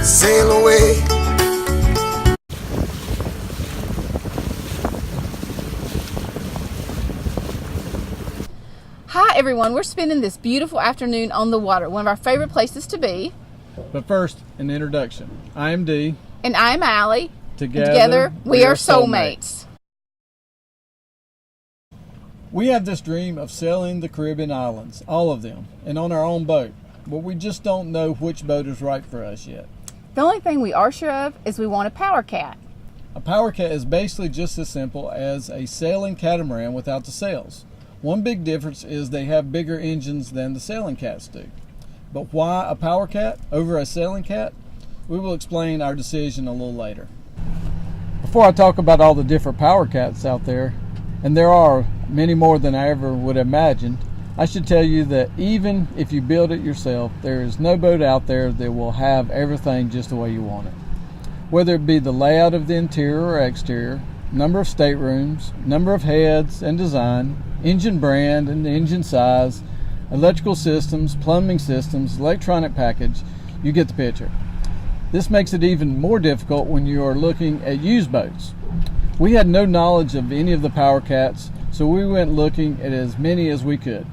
sail away. Hi everyone, we're spending this beautiful afternoon on the water, one of our favorite places to be. But first, an introduction. I am Dee. And I'm Allie. Together we are SolMates. We have this dream of sailing the Caribbean islands, all of them, and on our own boat. But we just don't know which boat is right for us yet. The only thing we are sure of is we want a power cat. A power cat is basically just as simple as a sailing catamaran without the sails. One big difference is they have bigger engines than the sailing cats do. But why a power cat over a sailing cat? We will explain our decision a little later. Before I talk about all the different power cats out there, and there are many more than I ever would have imagined, I should tell you that even if you build it yourself, there is no boat out there that will have everything just the way you want it. Whether it be the layout of the interior or exterior, number of staterooms, number of heads and design, engine brand and engine size, electrical systems, plumbing systems, electronic package, you get the picture. This makes it even more difficult when you are looking at used boats. We had no knowledge of any of the power cats, so we went looking at as many as we could.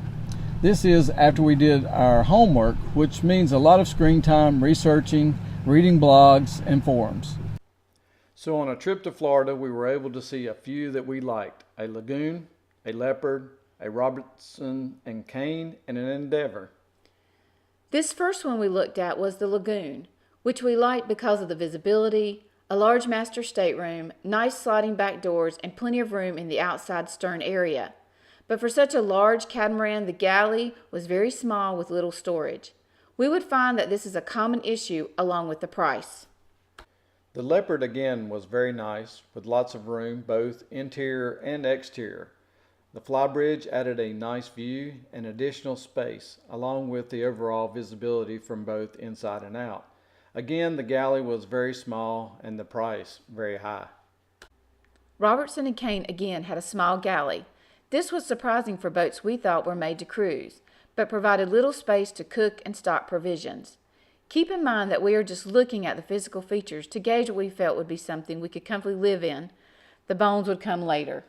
This is after we did our homework, which means a lot of screen time researching, reading blogs, and forums. So on a trip to Florida, we were able to see a few that we liked: a Lagoon, a Leopard, a Robertson and Kane, and an Endeavor. This first one we looked at was the Lagoon, which we liked because of the visibility, a large master stateroom, nice sliding back doors, and plenty of room in the outside stern area. But for such a large catamaran, the galley was very small with little storage. We would find that this is a common issue along with the price. The Leopard again was very nice with lots of room, both interior and exterior. The flybridge added a nice view and additional space, along with the overall visibility from both inside and out. Again, the galley was very small and the price very high. Robertson and Kane again had a small galley. This was surprising for boats we thought were made to cruise, but provided little space to cook and stock provisions. Keep in mind that we are just looking at the physical features to gauge what we felt would be something we could comfortably live in. The bones would come later.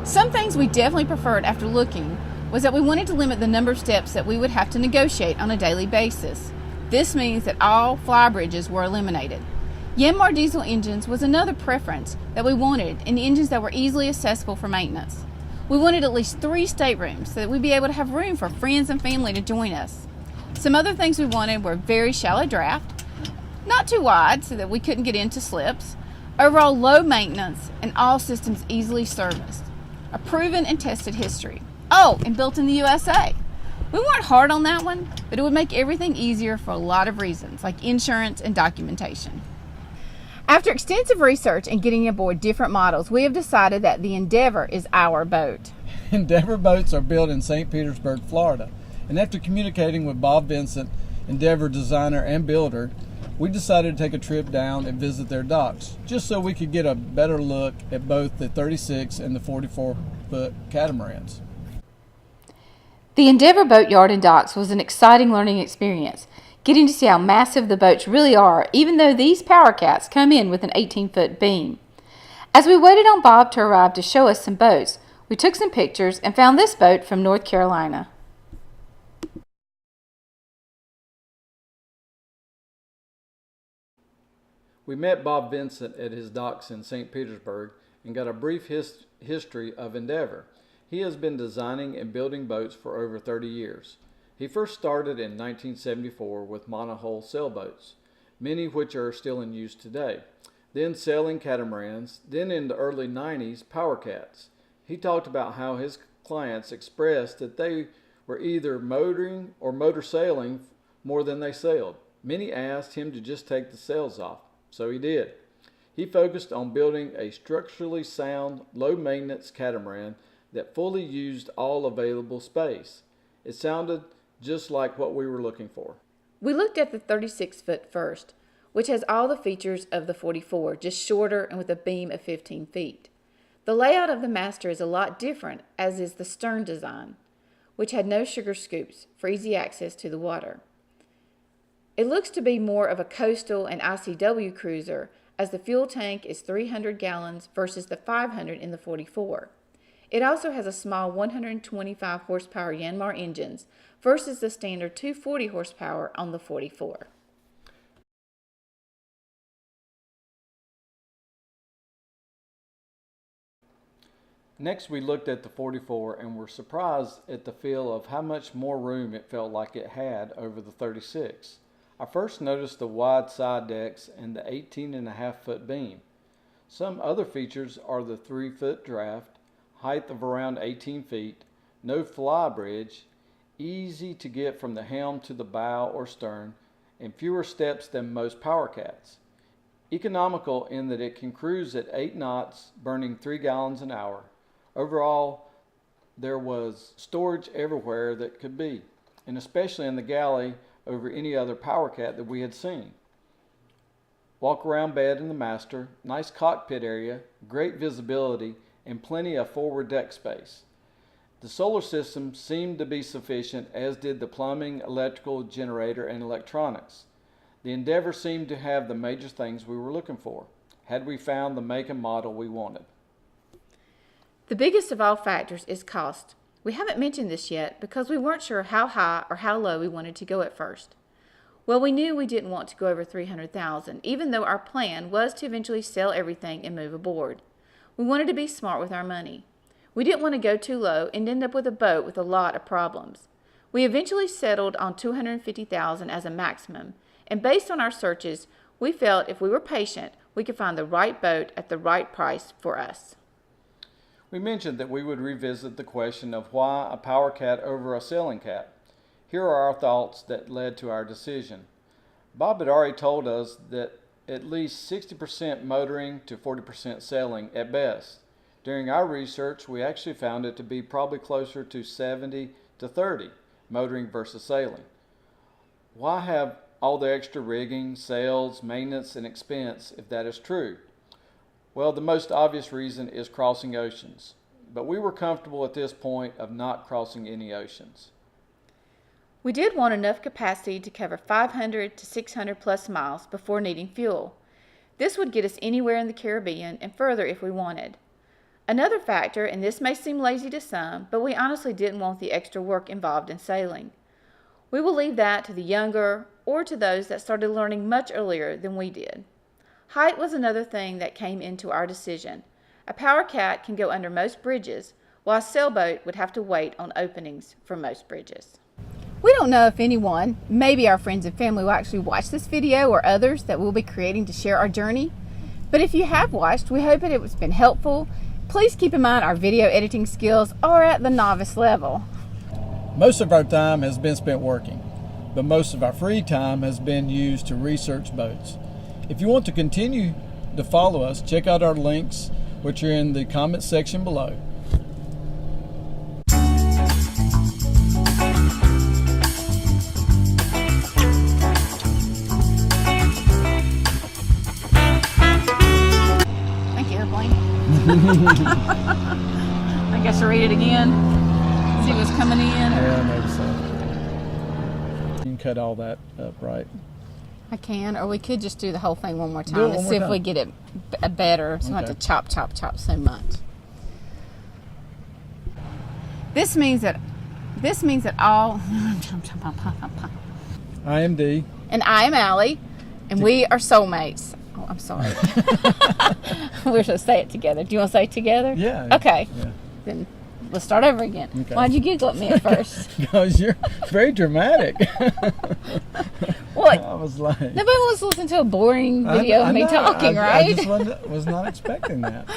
Some things we definitely preferred after looking was that we wanted to limit the number of steps that we would have to negotiate on a daily basis. This means that all flybridges were eliminated. Yanmar diesel engines was another preference that we wanted, and engines that were easily accessible for maintenance. We wanted at least 3 staterooms so that we'd be able to have room for friends and family to join us. Some other things we wanted were very shallow draft, not too wide so that we couldn't get into slips, overall low maintenance, and all systems easily serviced. A proven and tested history. Oh, and built in the USA. We weren't hard on that one, but it would make everything easier for a lot of reasons, like insurance and documentation. After extensive research and getting aboard different models, we have decided that the Endeavor is our boat. Endeavor boats are built in St. Petersburg, Florida. And after communicating with Bob Vincent, Endeavor designer and builder, we decided to take a trip down and visit their docks, just so we could get a better look at both the 36 and the 44-foot catamarans. The Endeavor Boatyard and Docks was an exciting learning experience, getting to see how massive the boats really are, even though these power cats come in with an 18-foot beam. As we waited on Bob to arrive to show us some boats, we took some pictures and found this boat from North Carolina. We met Bob Vincent at his docks in St. Petersburg and got a brief history of Endeavor. He has been designing and building boats for over 30 years. He first started in 1974 with monohull sailboats, many of which are still in use today. Then sailing catamarans, then in the early 90s, power cats. He talked about how his clients expressed that they were either motoring or motor sailing more than they sailed. Many asked him to just take the sails off, so he did. He focused on building a structurally sound, low-maintenance catamaran that fully used all available space. It sounded just like what we were looking for. We looked at the 36-foot first, which has all the features of the 44, just shorter and with a beam of 15 feet. The layout of the master is a lot different, as is the stern design, which had no sugar scoops for easy access to the water. It looks to be more of a coastal and ICW cruiser, as the fuel tank is 300 gallons versus the 500 in the 44. It also has a small 125 horsepower Yanmar engines versus the standard 240 horsepower on the 44. Next, we looked at the 44 and were surprised at the feel of how much more room it felt like it had over the 36. I first noticed the wide side decks and the 18.5-foot beam. Some other features are the 3-foot draft, height of around 18 feet, no fly bridge, easy to get from the helm to the bow or stern, and fewer steps than most Power Cats. Economical in that it can cruise at 8 knots, burning 3 gallons an hour. Overall, there was storage everywhere that could be, and especially in the galley over any other Power Cat that we had seen. Walk around bed in the master, nice cockpit area, great visibility, and plenty of forward deck space. The solar system seemed to be sufficient, as did the plumbing, electrical, generator, and electronics. The Endeavor seemed to have the major things we were looking for, had we found the make and model we wanted. The biggest of all factors is cost. We haven't mentioned this yet because we weren't sure how high or how low we wanted to go at first. Well, we knew we didn't want to go over $300,000, even though our plan was to eventually sell everything and move aboard. We wanted to be smart with our money. We didn't want to go too low and end up with a boat with a lot of problems. We eventually settled on $250,000 as a maximum, and based on our searches, we felt if we were patient, we could find the right boat at the right price for us. We mentioned that we would revisit the question of why a Power Cat over a sailing cat. Here are our thoughts that led to our decision. Bob had already told us that at least 60% motoring to 40% sailing at best. During our research, we actually found it to be probably closer to 70 to 30 motoring versus sailing. Why have all the extra rigging, sails, maintenance, and expense if that is true? Well, the most obvious reason is crossing oceans, but we were comfortable at this point of not crossing any oceans. We did want enough capacity to cover 500 to 600 plus miles before needing fuel. This would get us anywhere in the Caribbean and further if we wanted. Another factor, and this may seem lazy to some, but we honestly didn't want the extra work involved in sailing. We will leave that to the younger or to those that started learning much earlier than we did. Height was another thing that came into our decision. A Power Cat can go under most bridges, while a sailboat would have to wait on openings for most bridges. We don't know if anyone, maybe our friends and family, will actually watch this video or others that we'll be creating to share our journey. But if you have watched, we hope that it has been helpful. Please keep in mind our video editing skills are at the novice level. Most of our time has been spent working, but most of our free time has been used to research boats. If you want to continue to follow us, check out our links, which are in the comment section below. Thank you, Airplane. I guess I'll read it again. See what's coming in. Yeah, maybe so. You can cut all that up, right? I can, or we could just do the whole thing one more Do time it and one see more if we time. get it better. So I don't have to chop so much. This means that all. I am D. And I am Allie, and we are soulmates. Oh, I'm sorry. We're supposed to say it together. Do you want to say it together? Yeah. Okay. Yeah. Then let's start over again. Okay. Why'd you giggle at me at first? Because you're very dramatic. What? I was like, Nobody wants to listen to a boring video of me know. talking, I right? just was not expecting that.